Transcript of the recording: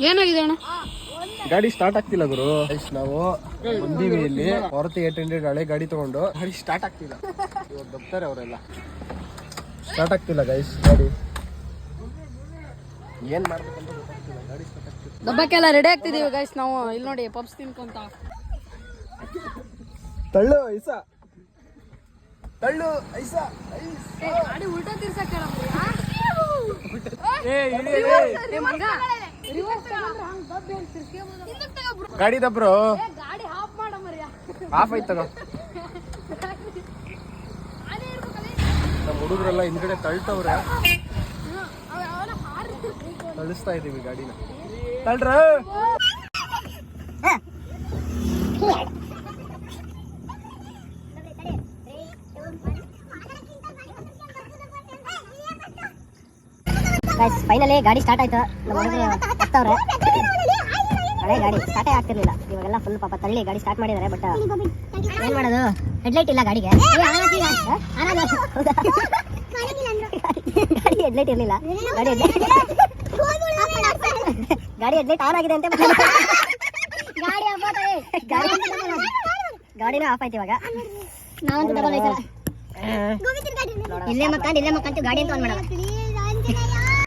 ಏನಾಗಿದೆ ಅಣ್ಣ? ಗಾಡಿ ಸ್ಟಾರ್ಟ್ ಆಗ್ತಿಲ್ಲ ಗುರು. ನಾವು ಬಂದೀವಿ ಇಲ್ಲಿ ಮಾರುತಿ 800 ಹಳೆ ಗಾಡಿ ತಗೊಂಡು. ಗಾಡಿ ಸ್ಟಾರ್ಟ್ ಆಗ್ತಿಲ್ಲ. ಇವಾಗ ದಬ್ತಾರೆ ಅವರೆಲ್ಲ. ಸ್ಟಾರ್ಟ್ ಆಗ್ತಿಲ್ಲ ಗೈಸ್ ಗಾಡಿ. ಏನ್ ಮಾಡ್ಬೇಕಂತ ಗೊತ್ತಾಗ್ತಿಲ್ಲ. ಗಾಡಿ ಸ್ಟಾರ್ಟ್ ಆಗ್ತಿಲ್ಲ. ದಬ್ಬಕ್ಕೆಲ್ಲ ರೆಡಿ ಆಗ್ತಿದೀವಿ ಗೈಸ್ ನಾವು. ಇಲ್ಲಿ ನೋಡಿ ಪಬ್ಸ್ ತಿನ್ಕೊಂತ. ತಳ್ಳು ಐಸಾ, ತಳ್ಳು ಐಸಾ. ಗಾಡಿ ಉಲ್ಟಾ ತಿರ್ಸಕ್ಕೆ ಗಾಡಿ ದಬ್ರು. ಗಾಡಿ ಆಫ್ ಮಾಡ ಮರ್ಯಾ. ಆಫ್ ಆಯ್ತು ತಗೋ. ನಮ್ಮ ಹುಡುಗರೆಲ್ಲ ಹಿಂದ್ಗಡೆ ತಳ್ತವ್ರೆ. ತಳಿಸ್ತಾ ಇದೀವಿ ಗಾಡಿನ. ತಳ್ರ. ಫೈನಲಿ ಗಾಡಿ ಸ್ಟಾರ್ಟ್ ಆಯ್ತು. ಬರ್ತಾವ್ರೆ. ಹಳೆ ಗಾಡಿ ಸ್ಟಾರ್ಟೇ ಆಗ್ತಿರ್ಲಿಲ್ಲ. ಇವಾಗೆಲ್ಲ ಫುಲ್ ಪಾಪ ತಳ್ಳಿ ಗಾಡಿ ಸ್ಟಾರ್ಟ್ ಮಾಡಿದ್ದಾರೆ. ಬಟ್ ಏನ್ ಮಾಡೋದು, ಹೆಡ್ಲೈಟ್ ಇಲ್ಲ ಗಾಡಿಗೆ. ಗಾಡಿ ಹೆಡ್ಲೈಟ್ ಇರ್ಲಿಲ್ಲ. ಗಾಡಿ ಹೆಡ್ಲೈಟ್ ಆನ್ ಆಗಿದೆ ಅಂತ ಗಾಡಿನ ಆಫ್ ಆಯ್ತು. ಇವಾಗ ನಾವಂತೂ ಇಲ್ಲೇ ಮಕ್ಕಂತ ಗಾಡಿ ಅಂತ ಆನ್ ಮಾಡೋಣ.